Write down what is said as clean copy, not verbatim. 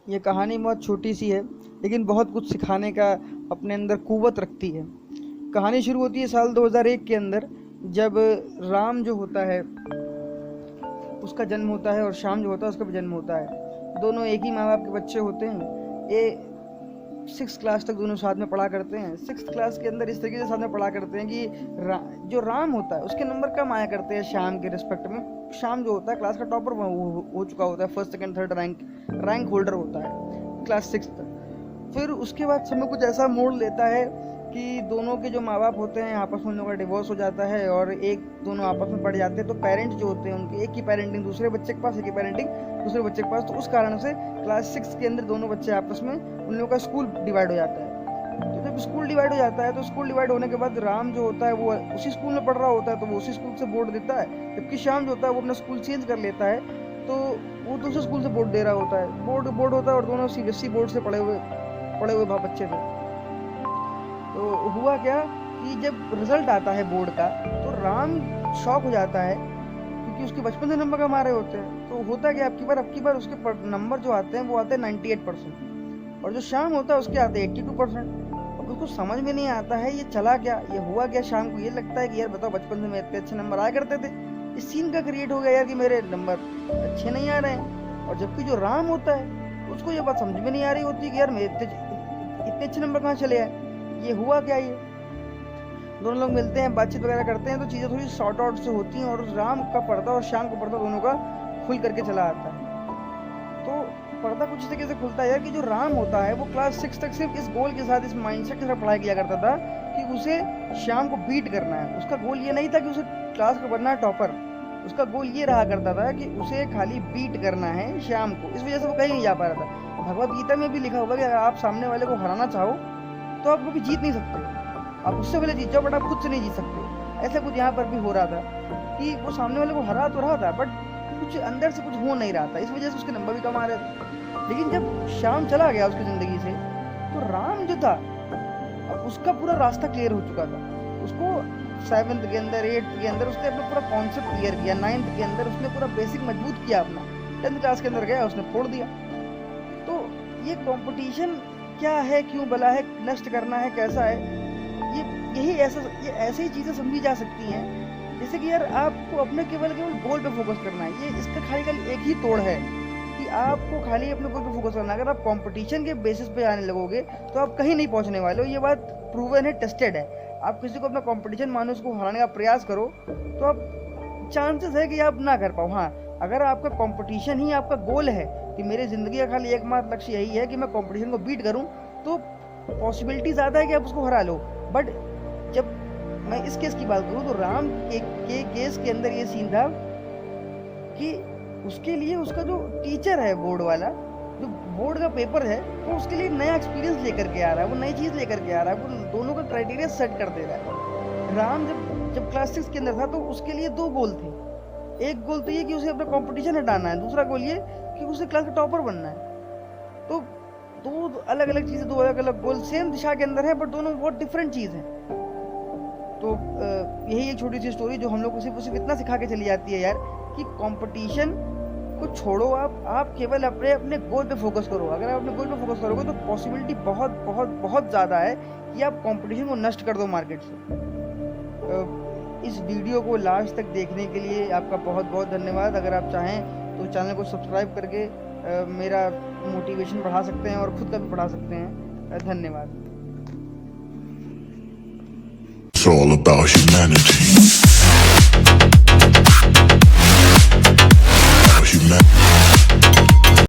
ये कहानी बहुत छोटी सी है लेकिन बहुत कुछ सिखाने का अपने अंदर कुव्वत रखती है। कहानी शुरू होती है साल 2001 के अंदर, जब राम जो होता है उसका जन्म होता है और श्याम जो होता है उसका भी जन्म होता है। दोनों एक ही माँ बाप के बच्चे होते हैं। ये 6th क्लास तक दोनों साथ में पढ़ा करते हैं। 6th क्लास के अंदर इस तरीके से साथ में पढ़ा करते हैं कि जो राम होता है उसके नंबर कम आया करते हैं श्याम के रिस्पेक्ट में। श्याम जो होता है क्लास का टॉपर हो चुका होता है, 1st 2nd 3rd rank holder होता है क्लास 6 तक। फिर उसके बाद समय कुछ ऐसा मोड़ लेता है कि दोनों के जो माँ बाप होते हैं आपस में उन लोगों का डिवोर्स हो जाता है और दोनों आपस में पड़ जाते हैं। तो पेरेंट्स जो होते हैं उनके एक की पेरेंटिंग दूसरे बच्चे के पास, एक की पेरेंटिंग दूसरे बच्चे के पास। तो उस कारण से क्लास 6 के अंदर दोनों बच्चे आपस में, उन लोगों का स्कूल डिवाइड हो जाता है। तो जब स्कूल डिवाइड हो जाता है तो स्कूल डिवाइड होने के बाद राम जो होता है वो उसी स्कूल में पढ़ रहा होता है तो वो उसी स्कूल से बोर्ड देता है, जबकि श्याम जो होता है वो अपना स्कूल चेंज कर लेता है तो वो दूसरे स्कूल से बोर्ड दे रहा होता है। बोर्ड होता है और दोनों सीबीएसई बोर्ड से पढ़े हुए बच्चे थे। तो हुआ क्या कि जब रिजल्ट आता है बोर्ड का तो राम शॉक हो जाता है क्योंकि उसके बचपन से नंबर कम आ रहे होते हैं। तो होता क्या, अब की बार उसके नंबर जो आते हैं वो आते हैं 98% और जो श्याम होता है उसके आते हैं 82%। और उसको समझ में नहीं आता है ये चला क्या, ये हुआ क्या। शाम को ये लगता है कि यार बताओ, बचपन से मेरे इतने अच्छे नंबर आया करते थे, इस सीन का क्रिएट हो गया यार कि मेरे नंबर अच्छे नहीं आ रहे हैं। और जबकि जो राम होता है उसको ये बात समझ में नहीं आ रही होती कि यार मेरे इतने अच्छे नंबर कहाँ चले आए, ये हुआ क्या। ये दोनों लोग मिलते हैं, बातचीत वगैरह करते हैं तो चीज़ें थोड़ी शॉर्ट आउट से होती हैं और राम का पर्दा और श्याम का पर्दा दोनों का खुल करके चला आता है। तो पर्दा कुछ इस तरीके से खुलता है यार कि जो राम होता है वो क्लास 6 तक सिर्फ इस गोल के साथ, इस माइंडसेट के साथ पढ़ाई किया करता था कि उसे श्याम को बीट करना है। उसका गोल ये नहीं था कि उसे क्लास का बनना है टॉपर, उसका गोल ये रहा करता था कि उसे खाली बीट करना है श्याम को। इस वजह से वो कहीं नहीं जा पा रहा था। भगवत गीता में भी लिखा होगा कि अगर आप सामने वाले को हराना चाहो तो आप कभी जीत नहीं सकते, आप उससे पहले जीत जाओ बट आप खुद से नहीं जीत सकते। ऐसा कुछ यहाँ पर भी हो रहा था कि वो सामने वाले को हरा तो रहा था बट कुछ अंदर से कुछ हो नहीं रहा था, इस वजह से उसके नंबर भी कम आ रहे थे। लेकिन जब श्याम चला गया उसकी ज़िंदगी से तो राम जो था अब उसका पूरा रास्ता क्लियर हो चुका था। उसको 7th के अंदर, 8th के अंदर उसने अपना पूरा कॉन्सेप्ट क्लियर किया, 9th के अंदर उसने पूरा बेसिक मजबूत किया अपना, 10th क्लास के अंदर गया उसने फोड़ दिया। तो ये कंपटीशन क्या है, क्यों बला है, नष्ट करना है, कैसा है, ये ऐसे ही चीज़ें समझी जा सकती हैं जैसे कि यार आपको अपने केवल गोल पे फोकस करना है। ये इसका खाली एक ही तोड़ है कि आपको खाली अपने गोल पे फोकस करना है। अगर आप कंपटीशन के बेसिस पे आने लगोगे तो आप कहीं नहीं पहुंचने वाले हो, ये बात प्रूवन है, टेस्टेड है। आप किसी को अपना कंपटीशन मानो, उसको हराने का प्रयास करो तो आप चांसेस है कि आप ना कर पाओ। हाँ, अगर आपका कंपटीशन ही आपका गोल है कि मेरी ज़िंदगी का खाली एकमात्र लक्ष्य यही है कि मैं कंपटीशन को बीट करूँ, तो पॉसिबिलिटी ज़्यादा है कि आप उसको हरा लो। बट जब मैं इस केस की बात करूँ तो राम के केस के अंदर ये सीन था कि उसके लिए उसका जो टीचर है, बोर्ड वाला, जो बोर्ड का पेपर है, वो उसके लिए नया एक्सपीरियंस लेकर के आ रहा है, वो नई चीज़ लेकर के आ रहा है, वो दोनों का क्राइटेरिया सेट कर दे रहा है। राम जब क्लास 6 के अंदर था तो उसके लिए 2 गोल थे। एक गोल तो ये कि उसे अपना कंपटीशन हटाना है, दूसरा गोल ये कि उसे क्लास का टॉपर बनना है। तो 2 अलग अलग चीज़ें, 2 अलग अलग गोल सेम दिशा के अंदर है बट दोनों बहुत डिफरेंट चीज़ है। तो यही एक छोटी सी स्टोरी जो हम लोग को सिर्फ इतना सिखा के चली जाती है यार कि कंपटीशन को छोड़ो, आप केवल अपने गोल पे फोकस करो। अगर आप अपने गोल पे फोकस करोगे तो पॉसिबिलिटी बहुत बहुत बहुत ज़्यादा है कि आप कंपटीशन को नष्ट कर दो मार्केट से। इस वीडियो को लास्ट तक देखने के लिए आपका बहुत बहुत धन्यवाद। अगर आप चाहें तो चैनल को सब्सक्राइब करके मेरा मोटिवेशन बढ़ा सकते हैं और खुद का भी बढ़ा सकते हैं। धन्यवाद। It's all about humanity.